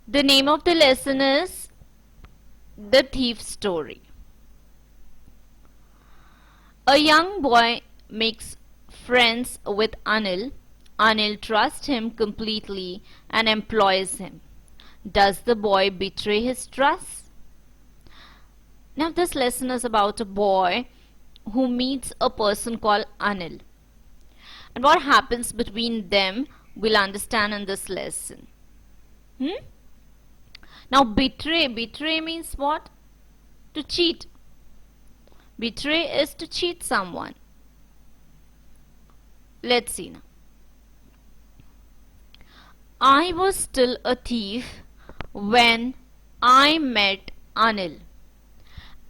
The name of the lesson is The Thief's Story. A young boy makes friends with Anil. Anil trusts him completely and employs him. Does the boy betray his trust? Now, this lesson is about a boy who meets a person called Anil. And what happens between them, we'll understand in this lesson. Now, betray means what? To cheat. Betray is to cheat someone. Let's see now. I was still a thief when I met Anil.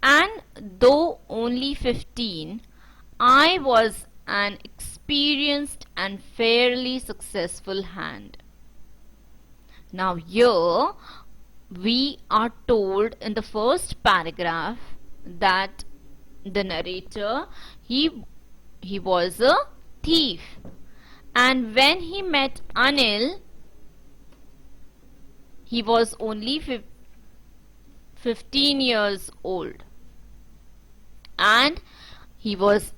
And though only 15, I was an experienced and fairly successful hand. Now here we are told in the first paragraph that the narrator he was a thief, and when he met Anil he was only 15 years old, and he was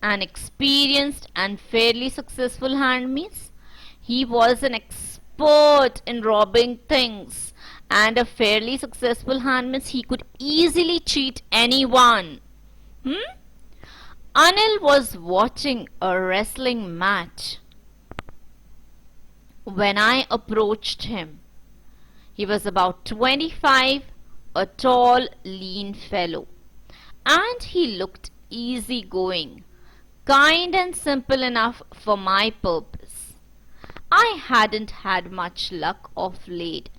an experienced and fairly successful hand means he was an expert in robbing things, and a fairly successful hand means he could easily cheat anyone. Anil was watching a wrestling match when I approached him. He was about 25, a tall, lean fellow, and he looked easygoing, kind and simple enough for my purpose. I hadn't had much luck of late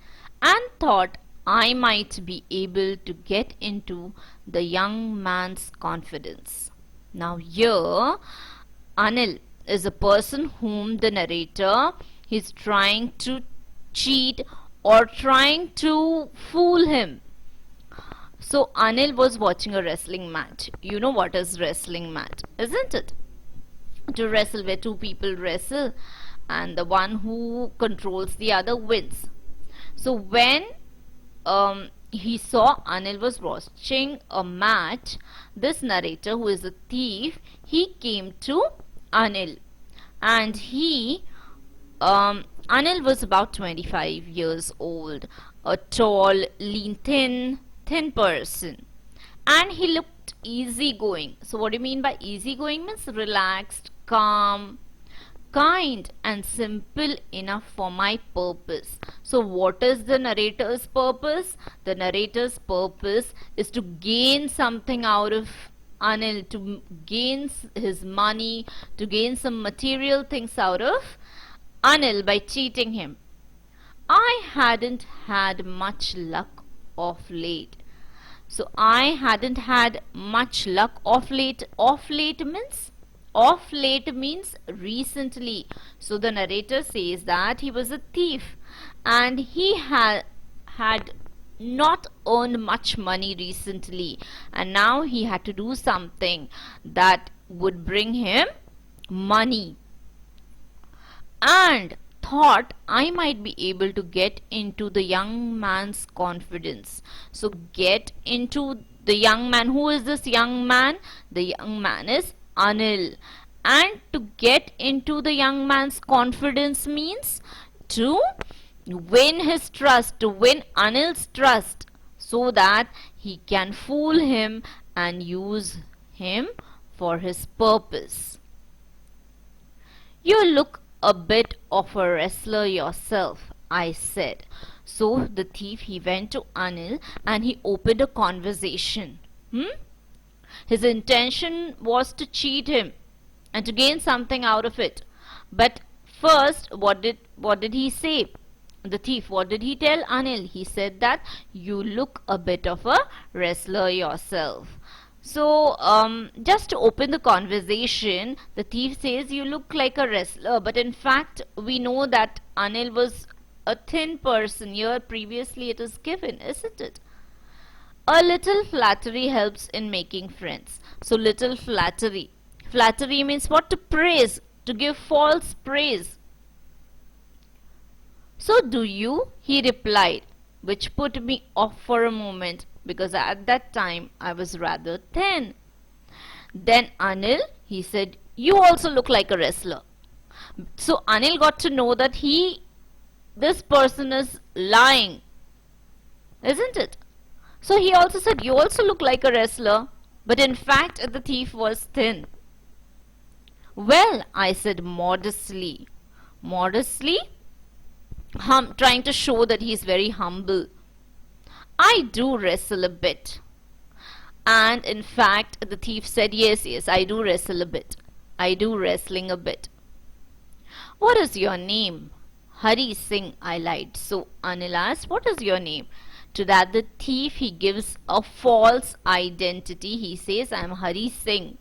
and thought I might be able to get into the young man's confidence. Now here, Anil is a person whom the narrator is trying to cheat or trying to fool him. So Anil was watching a wrestling match. You know what is wrestling match, isn't it? To wrestle, where two people wrestle and the one who controls the other wins. So when he saw Anil was watching a match, this narrator, who is a thief, he came to Anil, and Anil was about 25 years old, a tall, lean, thin person, and he looked easygoing. So what do you mean by easygoing? Means relaxed, calm, kind and simple enough for my purpose. So what is the narrator's purpose? The narrator's purpose is to gain something out of Anil, to gain his money, to gain some material things out of Anil by cheating him. I hadn't had much luck of late. So I hadn't had much luck of late. Of late means recently. So the narrator says that he was a thief and he had not earned much money recently, and now he had to do something that would bring him money, and thought I might be able to get into the young man's confidence. So get into the young man. Who is this young man? The young man is Anil. And to get into the young man's confidence means to win his trust, to win Anil's trust, so that he can fool him and use him for his purpose. You look a bit of a wrestler yourself, I said. So the thief, he went to Anil and he opened a conversation. His intention was to cheat him and to gain something out of it. But first, what did he say? The thief, what did he tell Anil? He said that you look a bit of a wrestler yourself. So just to open the conversation, the thief says you look like a wrestler, but in fact we know that Anil was a thin person. Here previously it is given, isn't it? A little flattery helps in making friends. So little flattery. Flattery means what? To praise, to give false praise. So do you? He replied, which put me off for a moment because at that time I was rather thin. Then Anil, he said, you also look like a wrestler. So Anil got to know that this person is lying, isn't it? So he also said, you also look like a wrestler. But in fact, the thief was thin. Well, I said modestly. Modestly? Trying to show that he's very humble. I do wrestle a bit. And in fact, the thief said, yes, yes, I do wrestle a bit. I do wrestling a bit. What is your name? Hari Singh, I lied. So Anil asked, what is your name? To that the thief, he gives a false identity. He says, I am Hari Singh.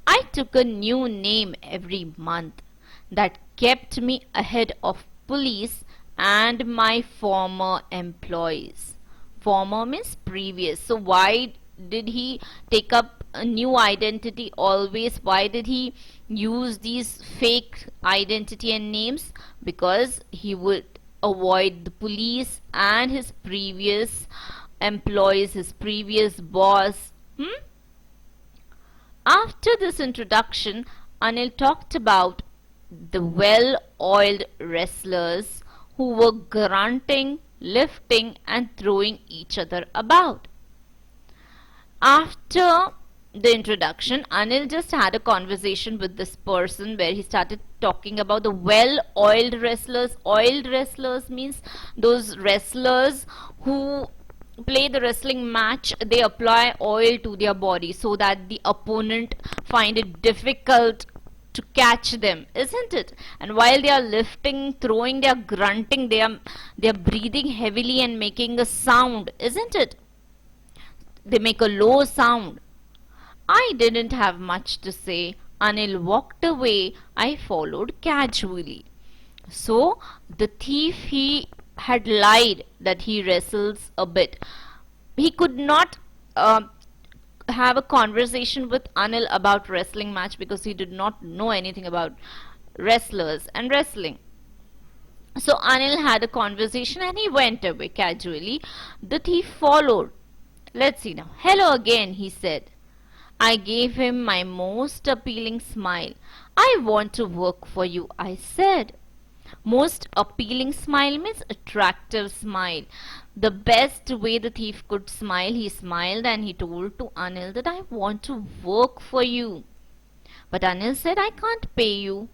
I took a new name every month that kept me ahead of police and my former employees. Former means previous. So why did he take up a new identity always? Why did he use these fake identity and names? Because he would avoid the police and his previous employees, his previous boss. After this introduction, Anil talked about the well-oiled wrestlers who were grunting, lifting and throwing each other about. After the introduction, Anil just had a conversation with this person where he started talking about the well-oiled wrestlers. Oiled wrestlers means those wrestlers who play the wrestling match, they apply oil to their body so that the opponent find it difficult to catch them, isn't it? And while they are lifting, throwing, they are grunting, they are breathing heavily and making a sound, isn't it? They make a low sound. I didn't have much to say. Anil walked away. I followed casually. So the thief, he had lied that he wrestles a bit. He could not have a conversation with Anil about wrestling match because he did not know anything about wrestlers and wrestling. So Anil had a conversation and he went away casually. The thief followed. Let's see now. Hello again, he said. I gave him my most appealing smile. I want to work for you, I said. Most appealing smile means attractive smile. The best way the thief could smile, he smiled and he told to Anil that I want to work for you. But Anil said, I can't pay you.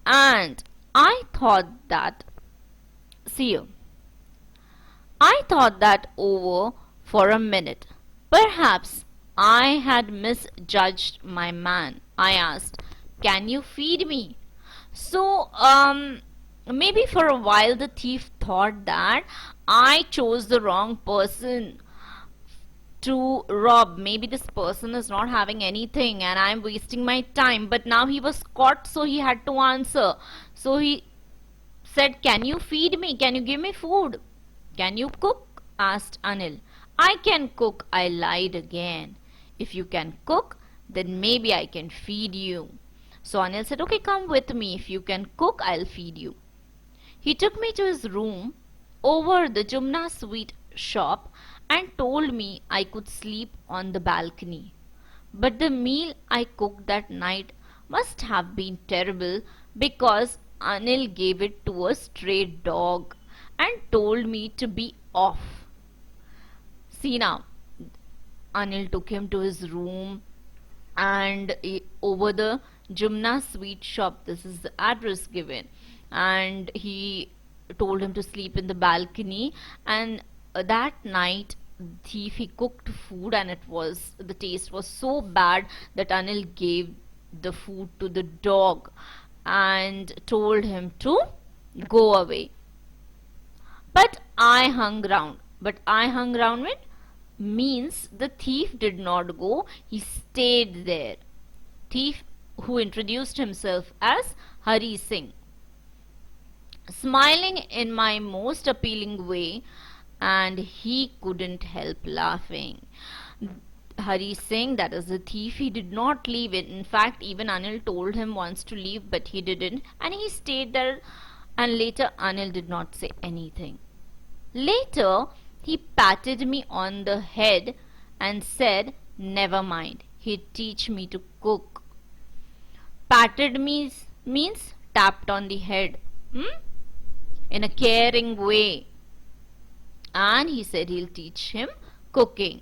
And I thought that, I thought that over for a minute. Perhaps I had misjudged my man. I asked, can you feed me? So, maybe for a while the thief thought that I chose the wrong person to rob. Maybe this person is not having anything and I'm wasting my time. But now he was caught, so he had to answer. So he said, can you feed me? Can you give me food? Can you cook? Asked Anil. I can cook, I lied again. If you can cook, then maybe I can feed you. So Anil said, okay, come with me. If you can cook, I'll feed you. He took me to his room over the Jumna sweet shop and told me I could sleep on the balcony. But the meal I cooked that night must have been terrible because Anil gave it to a stray dog and told me to be off. See now, Anil took him to his room and over the Jumna sweet shop, this is the address given, and he told him to sleep in the balcony. And that night thief, he cooked food and the taste was so bad that Anil gave the food to the dog and told him to go away. But I hung round. Means the thief did not go, he stayed there. Thief who introduced himself as Hari Singh. Smiling in my most appealing way, and he couldn't help laughing. Hari Singh, that is the thief, he did not leave it. In fact, even Anil told him once to leave, but he didn't, and he stayed there. And later, Anil did not say anything. Later, he patted me on the head and said, "Never mind, he'd teach me to cook." Patted means tapped on the head, in a caring way. And he said he'll teach him cooking.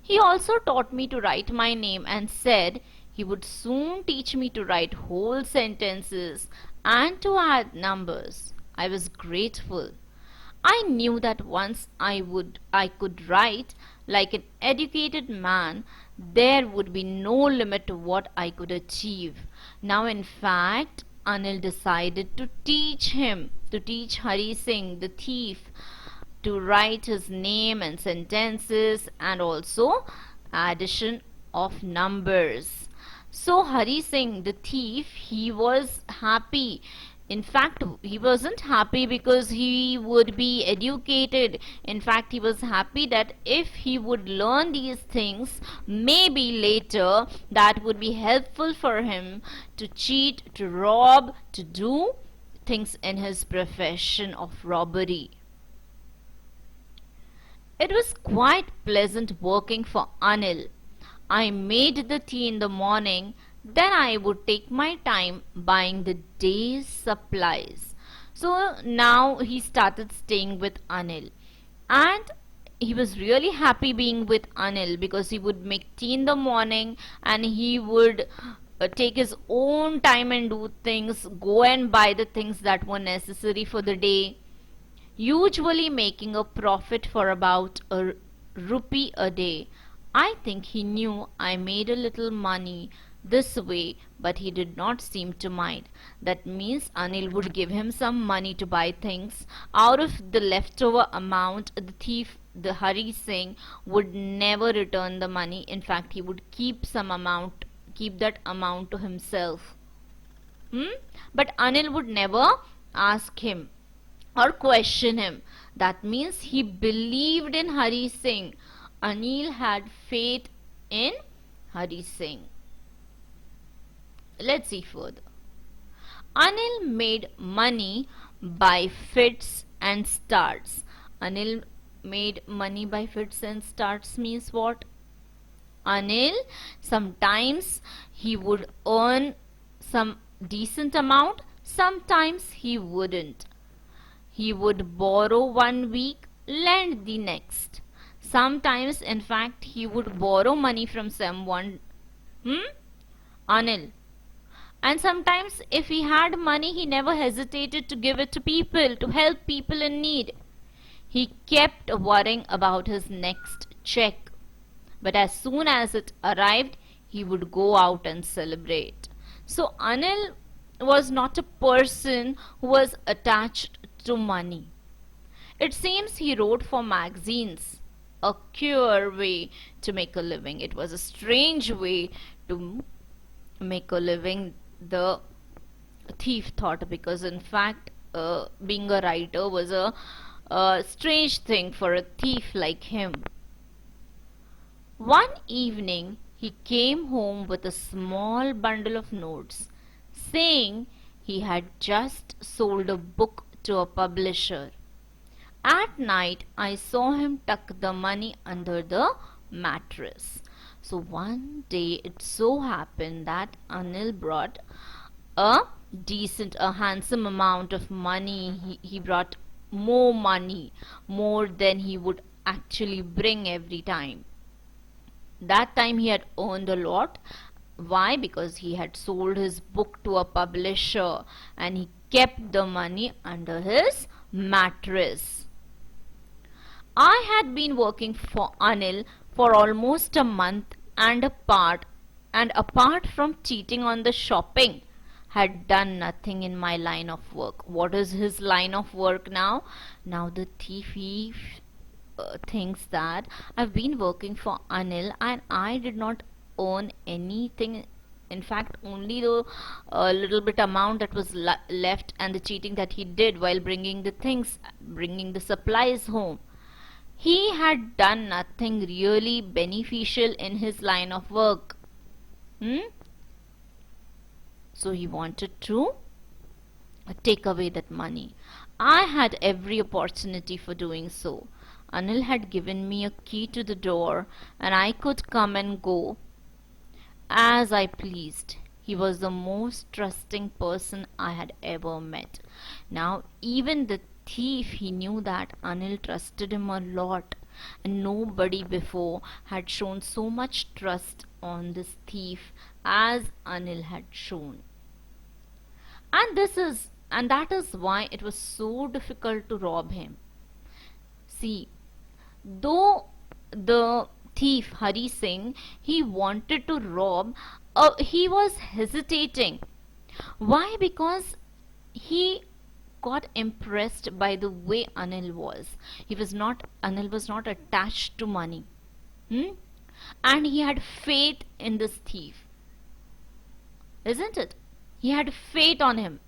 He also taught me to write my name and said he would soon teach me to write whole sentences and to add numbers. I was grateful. I knew that once I could write like an educated man, there would be no limit to what I could achieve. Now, in fact, Anil decided to teach Hari Singh, the thief, to write his name and sentences and also addition of numbers. So Hari Singh, the thief, he was happy. In fact, he wasn't happy because he would be educated. In fact, he was happy that if he would learn these things, maybe later that would be helpful for him to cheat, to rob, to do things in his profession of robbery. It was quite pleasant working for Anil. I made the tea in the morning, then I would take my time buying the day's supplies. So now he started staying with Anil, and he was really happy being with Anil because he would make tea in the morning and he would take his own time and do things, go and buy the things that were necessary for the day, usually making a profit for about a rupee a day. I think he knew I made a little money this way, but he did not seem to mind. That means Anil would give him some money to buy things. Out of the leftover amount, the thief, the Hari Singh, would never return the money. In fact, he would keep that amount to himself. But Anil would never ask him or question him. That means he believed in Hari Singh. Anil had faith in Hari Singh. Let's see further. Anil made money by fits and starts. Anil made money by fits and starts means what? Anil, sometimes he would earn some decent amount, sometimes he wouldn't. He would borrow one week, lend the next. Sometimes, in fact, he would borrow money from someone, Anil. And sometimes, if he had money, he never hesitated to give it to people, to help people in need. He kept worrying about his next check. But as soon as it arrived, he would go out and celebrate. So, Anil was not a person who was attached to money. It seems he wrote for magazines, a queer way to make a living. It was a strange way to make a living, the thief thought, because in fact, being a writer was a strange thing for a thief like him. One evening, he came home with a small bundle of notes, saying he had just sold a book to a publisher. At night, I saw him tuck the money under the mattress. So one day it so happened that Anil brought a handsome amount of money. He brought more money, more than he would actually bring every time. That time he had earned a lot. Why? Because he had sold his book to a publisher and he kept the money under his mattress. I had been working for Anil for almost a month and apart from cheating on the shopping, had done nothing in my line of work. What is his line of work now? Now the thief thinks that I've been working for Anil and I did not earn anything. In fact, only the little bit amount that was left and the cheating that he did while bringing the supplies home. He had done nothing really beneficial in his line of work. Hmm? So he wanted to take away that money. I had every opportunity for doing so. Anil had given me a key to the door and I could come and go as I pleased. He was the most trusting person I had ever met. Now, even the thief, he knew that Anil trusted him a lot, and nobody before had shown so much trust on this thief as Anil had shown. And that is why it was so difficult to rob him. See, though the thief Hari Singh, he wanted to rob, he was hesitating. Why? Because he got impressed by the way Anil was. Anil was not attached to money. Hmm? And he had faith in this thief. Isn't it? He had faith on him.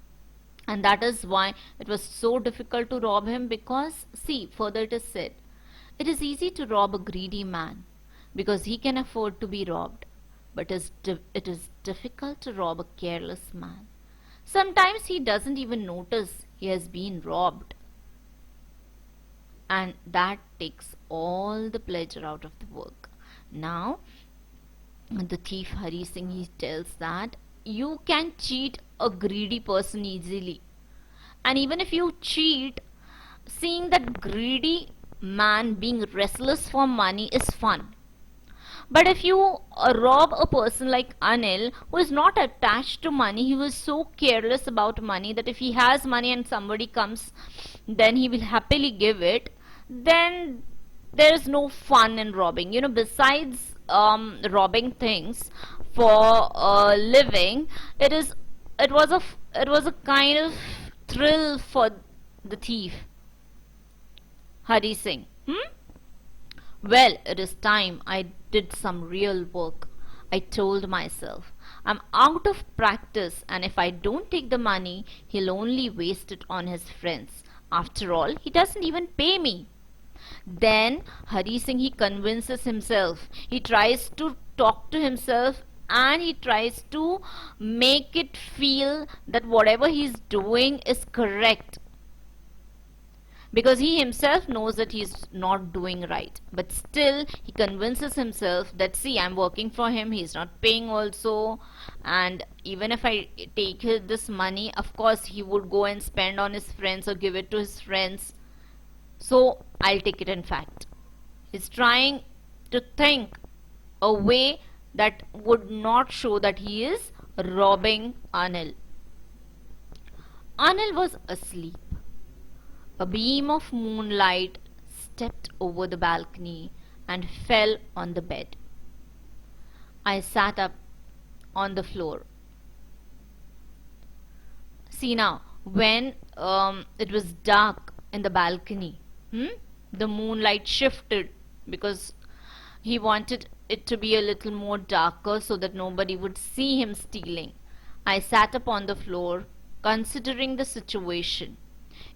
And that is why it was so difficult to rob him, because, see, further it is said, it is easy to rob a greedy man because he can afford to be robbed, but it is difficult to rob a careless man. Sometimes he doesn't even notice he has been robbed, and that takes all the pleasure out of the work. Now, the thief Hari Singh, he tells that you can cheat a greedy person easily, and even if you cheat, seeing that greedy man being restless for money is fun. But if you rob a person like Anil, who is not attached to money, he was so careless about money that if he has money and somebody comes, then he will happily give it. Then there is no fun in robbing. Besides robbing things for a living, it was a kind of thrill for the thief Hari Singh. Well, it is time I did some real work. I told myself, I'm out of practice, and if I don't take the money, he'll only waste it on his friends. After all, he doesn't even pay me. Then Hari Singh, he convinces himself. He tries to talk to himself, and he tries to make it feel that whatever he's doing is correct, because he himself knows that he's not doing right, but still he convinces himself that, see, I'm working for him, he's not paying also, and even if I take this money, of course he would go and spend on his friends or give it to his friends, so I'll take it. In fact, he's trying to think a way that would not show that he is robbing Anil. Anil was asleep. A beam of moonlight stepped over the balcony and fell on the bed. I sat up on the floor. See now, when it was dark in the balcony, the moonlight shifted because he wanted it to be a little more darker so that nobody would see him stealing. I sat up on the floor, considering the situation.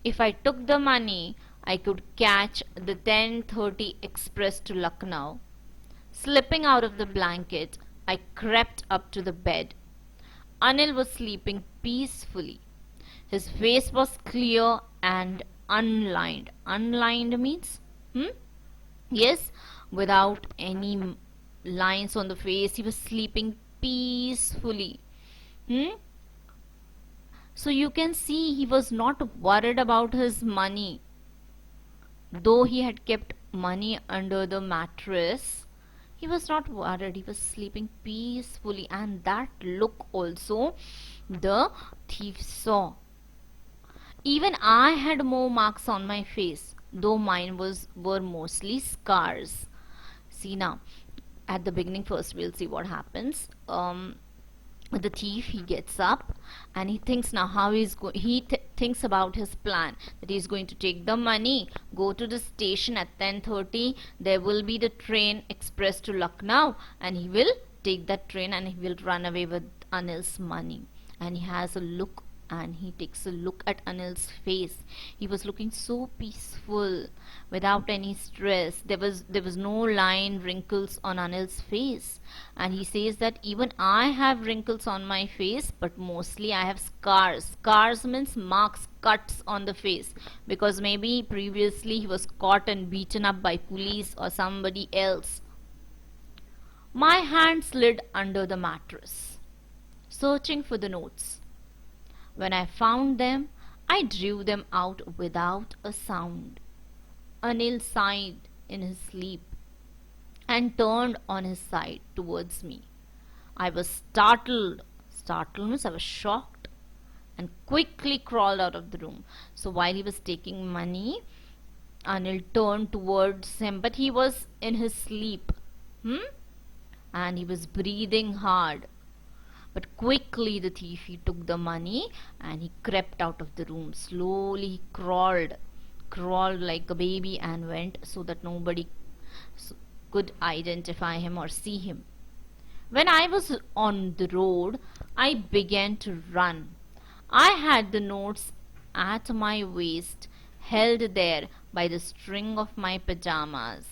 If I took the money, I could catch the 10:30 express to Lucknow. Slipping out of the blanket, I crept up to the bed. Anil was sleeping peacefully. His face was clear and unlined. Unlined means? Yes, without any lines on the face. He was sleeping peacefully. So you can see he was not worried about his money. Though he had kept money under the mattress, he was not worried. He was sleeping peacefully, and that look also the thief saw. Even I had more marks on my face, though mine were mostly scars. See now, at the beginning, first we'll see what happens. The thief, he gets up and he thinks now how thinks about his plan, that he's going to take the money, go to the station at 10:30. There will be the train express to Lucknow, and he will take that train and he will run away with Anil's money. And he has a look and he takes a look at Anil's face. He was looking so peaceful, without any stress. There was no line, wrinkles on Anil's face. And he says that even I have wrinkles on my face, but mostly I have scars. Scars means marks, cuts on the face, because maybe previously he was caught and beaten up by police or somebody else. My hand slid under the mattress, searching for the notes. When I found them, I drew them out without a sound. Anil sighed in his sleep and turned on his side towards me. I was startled. Startled means I was shocked, and quickly crawled out of the room. So while he was taking money, Anil turned towards him, but he was in his sleep. And he was breathing hard. But quickly the thief, he took the money and he crept out of the room. Slowly he crawled like a baby and went so that nobody could identify him or see him. When I was on the road, I began to run. I had the notes at my waist, held there by the string of my pajamas.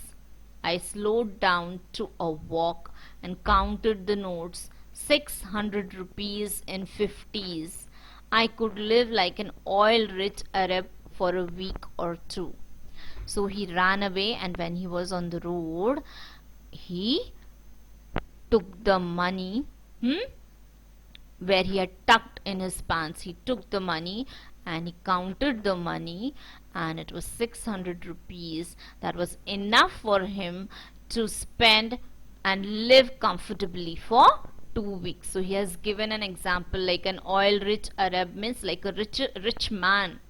I slowed down to a walk and counted the notes. 600 rupees in 50s. I could live like an oil-rich Arab for a week or two. So he ran away, and when he was on the road, he took the money where he had tucked in his pants. He took the money and he counted the money, and it was 600 rupees. That was enough for him to spend and live comfortably for 2 weeks. So he has given an example like an oil-rich Arab means like a rich man.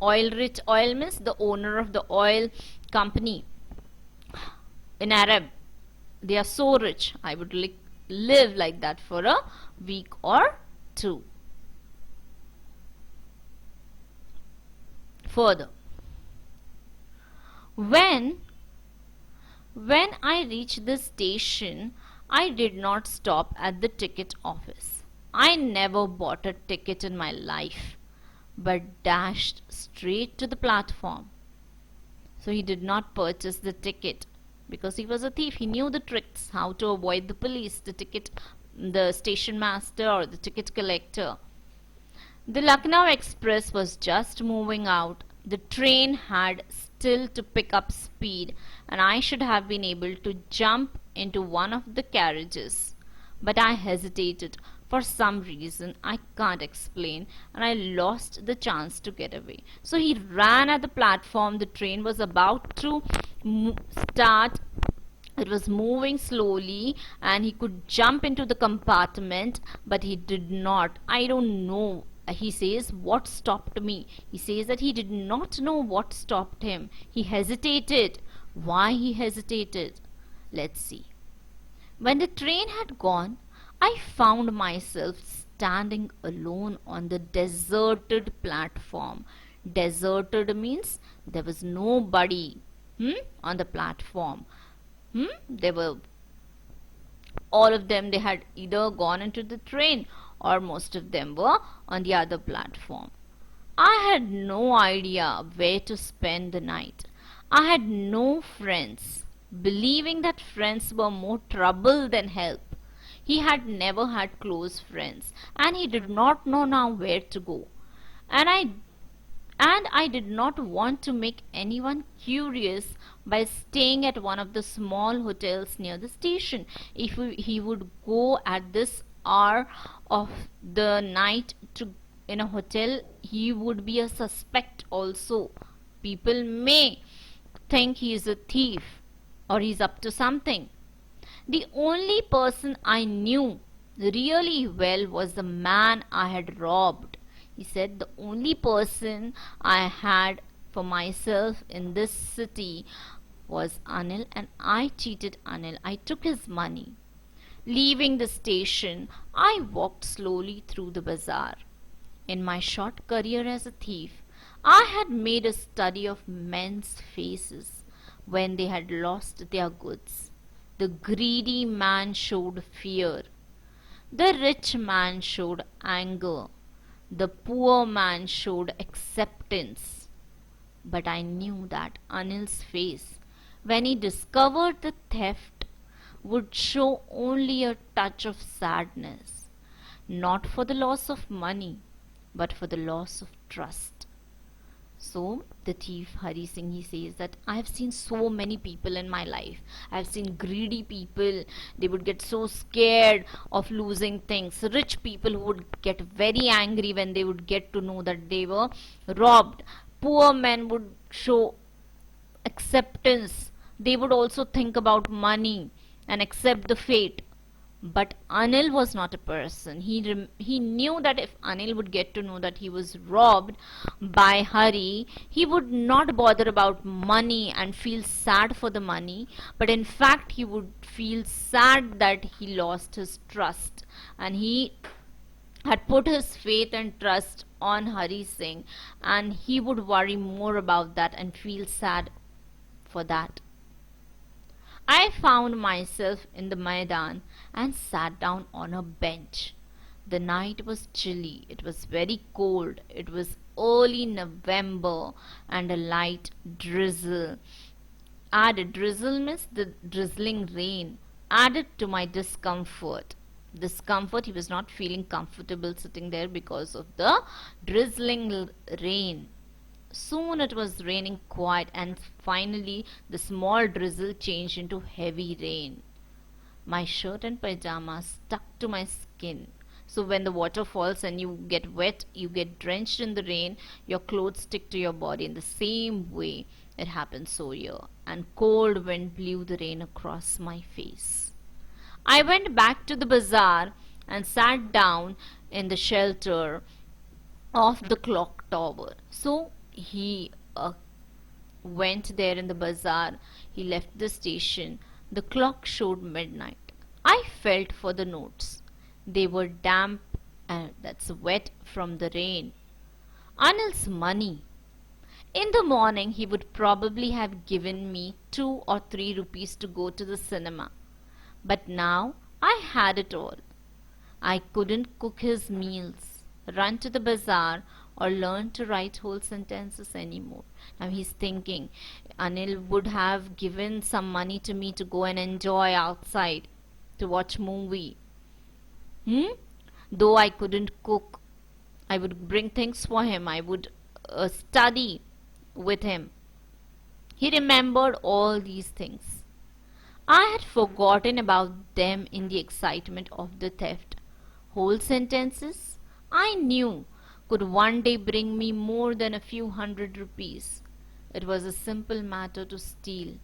Oil-rich, oil means the owner of the oil company. In Arab, they are so rich. I would live like that for a week or two. Further, when I reached the station, I did not stop at the ticket office. I never bought a ticket in my life, but dashed straight to the platform. So he did not purchase the ticket because he was a thief. He knew the tricks, how to avoid the police, the station master or the ticket collector. The Lucknow Express was just moving out. The train had still to pick up speed, and I should have been able to jump into one of the carriages. But I hesitated for some reason I can't explain, and I lost the chance to get away. So he ran at the platform. The train was about to start. It was moving slowly and he could jump into the compartment, but he did not. I don't know. He says, what stopped me? He says that he did not know what stopped him. He hesitated. Why he hesitated? Let's see. When the train had gone, I found myself standing alone on the deserted platform. Deserted means there was nobody on the platform. They were, all of them, they had either gone into the train or most of them were on the other platform. I had no idea where to spend the night. I had no friends, believing that friends were more trouble than help. He had never had close friends, and he did not know now where to go. And I did not want to make anyone curious by staying at one of the small hotels near the station. If he would go at this hour of the night in a hotel, he would be a suspect also. People may think he is a thief or he's up to something. The only person I knew really well was the man I had robbed. He said the only person I had for myself in this city was Anil, and I cheated Anil. I took his money. Leaving the station, I walked slowly through the bazaar. In my short career as a thief, I had made a study of men's faces when they had lost their goods. The greedy man showed fear. The rich man showed anger. The poor man showed acceptance. But I knew that Anil's face, when he discovered the theft, would show only a touch of sadness, not for the loss of money, but for the loss of trust. So the thief Hari Singh, he says that I have seen so many people in my life. I have seen greedy people. They would get so scared of losing things. Rich people who would get very angry when they would get to know that they were robbed. Poor men would show acceptance. They would also think about money and accept the fate. But Anil was not a person. He knew that if Anil would get to know that he was robbed by Hari, he would not bother about money and feel sad for the money, but in fact he would feel sad that he lost his trust, and he had put his faith and trust on Hari Singh, and he would worry more about that and feel sad for that. I found myself in the Maidan and sat down on a bench. The night was chilly, it was very cold, it was early November, and a light drizzle added drizzle means the drizzling rain added to my discomfort. He was not feeling comfortable sitting there because of the drizzling rain. Soon it was raining quiet, and finally the small drizzle changed into heavy rain. My shirt and pajamas stuck to my skin. So when the water falls and you get wet, you get drenched in the rain, your clothes stick to your body. In the same way, it happened so here. And cold wind blew the rain across my face. I went back to the bazaar and sat down in the shelter of the clock tower. So he went there in the bazaar. He left the station. The clock showed midnight. I felt for the notes. They were damp and that's wet from the rain. Anil's money. In the morning, he would probably have given me 2 or 3 rupees to go to the cinema. But now I had it all. I couldn't cook his meals, run to the bazaar, or learn to write whole sentences anymore. Now he's thinking, Anil would have given some money to me to go and enjoy outside, to watch movie. Though I couldn't cook, I would bring things for him. I would study with him. He remembered all these things. I had forgotten about them in the excitement of the theft. Whole sentences, I knew, could one day bring me more than a few 100 rupees. It was a simple matter to steal,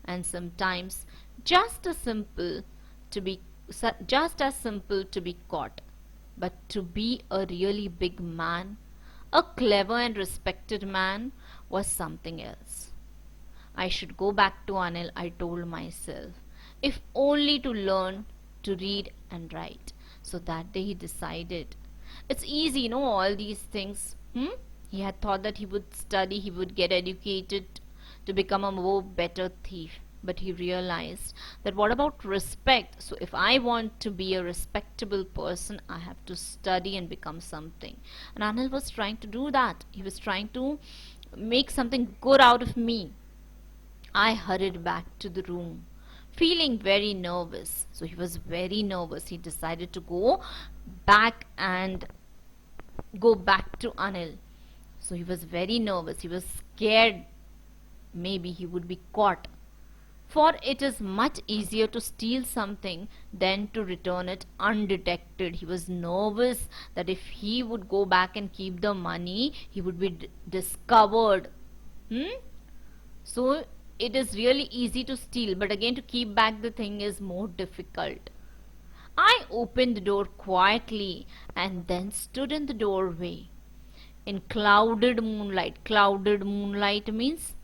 and sometimes just as simple to be caught. But to be a really big man, a clever and respected man, was something else. I should go back to Anil, I told myself, if only to learn to read and write. So that day he decided. It's easy, all these things. He had thought that he would study, he would get educated to become a more better thief. But he realized that what about respect? So if I want to be a respectable person, I have to study and become something. And Anil was trying to do that. He was trying to make something good out of me. I hurried back to the room, feeling very nervous. So he was very nervous. He decided to go back to Anil. So he was very nervous. He was scared maybe he would be caught. For it is much easier to steal something than to return it undetected. He was nervous that if he would go back and keep the money, he would be discovered. So it is really easy to steal, but again to keep back the thing is more difficult. I opened the door quietly and then stood in the doorway. In clouded moonlight means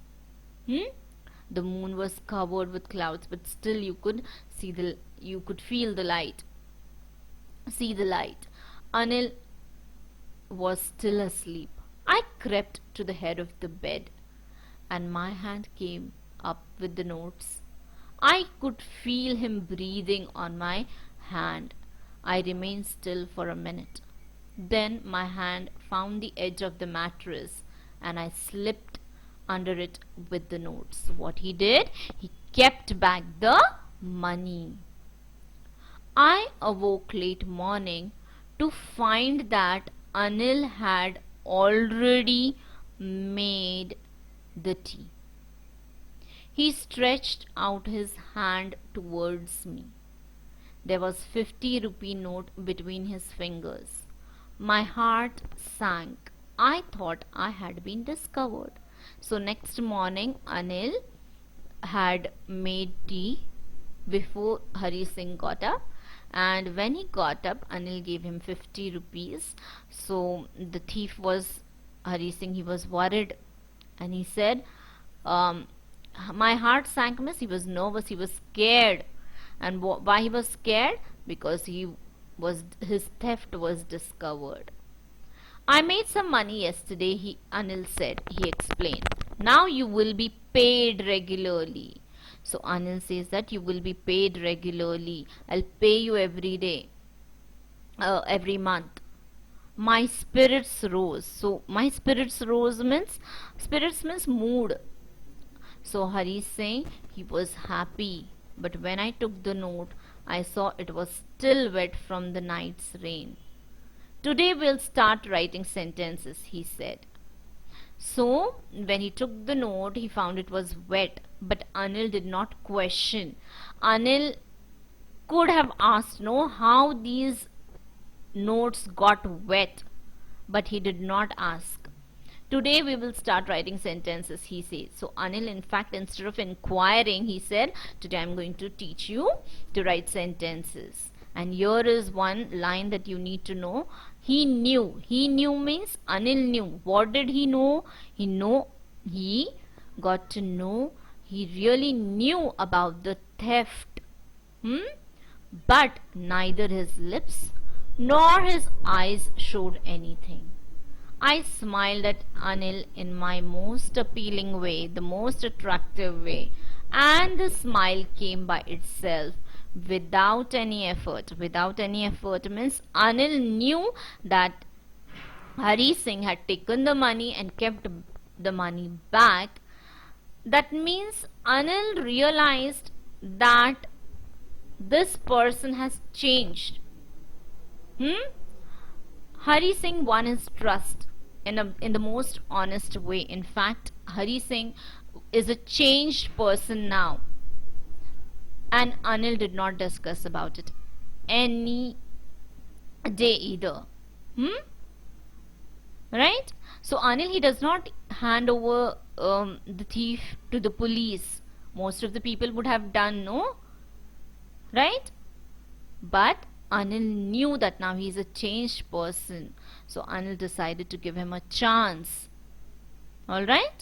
the moon was covered with clouds, but still you could feel the light, see the light. Anil was still asleep. I crept to the head of the bed, and my hand came up with the notes. I could feel him breathing on my hand. I remained still for a minute. Then my hand found the edge of the mattress and I slipped under it with the notes. What he did, he kept back the money. I awoke late morning to find that Anil had already made the tea. He stretched out his hand towards me. There was 50 rupee note between his fingers. My heart sank. I thought I had been discovered. So next morning Anil had made tea before Hari Singh got up, and when he got up Anil gave him 50 rupees. So the thief was Hari Singh. He was worried and he said, my heart sank, miss. He was nervous, he was scared. And why he was scared? Because his theft was discovered. I made some money yesterday, Anil said. He explained. Now you will be paid regularly. So Anil says that you will be paid regularly. I'll pay you every day, every month. My spirits rose. So my spirits means mood. So Hari Singh, he was happy. But when I took the note, I saw it was still wet from the night's rain. Today we'll start writing sentences, he said. So when he took the note, he found it was wet. But Anil did not question. Anil could have asked, no, how these notes got wet. But he did not ask. Today we will start writing sentences, he says. So Anil, in fact, instead of inquiring, he said, today I'm going to teach you to write sentences. And here is one line that you need to know. He knew. He knew means Anil knew. What did he know? He got to know. He really knew about the theft. But neither his lips nor his eyes showed anything. I smiled at Anil in my most appealing way, the most attractive way, and the smile came by itself without any effort. Without any effort means Anil knew that Hari Singh had taken the money and kept the money back. That means Anil realized that this person has changed. Hari Singh won his trust in the most honest way. In fact, Hari Singh is a changed person now. And Anil did not discuss about it any day either. Right? So Anil, he does not hand over the thief to the police. Most of the people would have done, no? Right? But Anil knew that now he is a changed person. So Anil decided to give him a chance. Alright?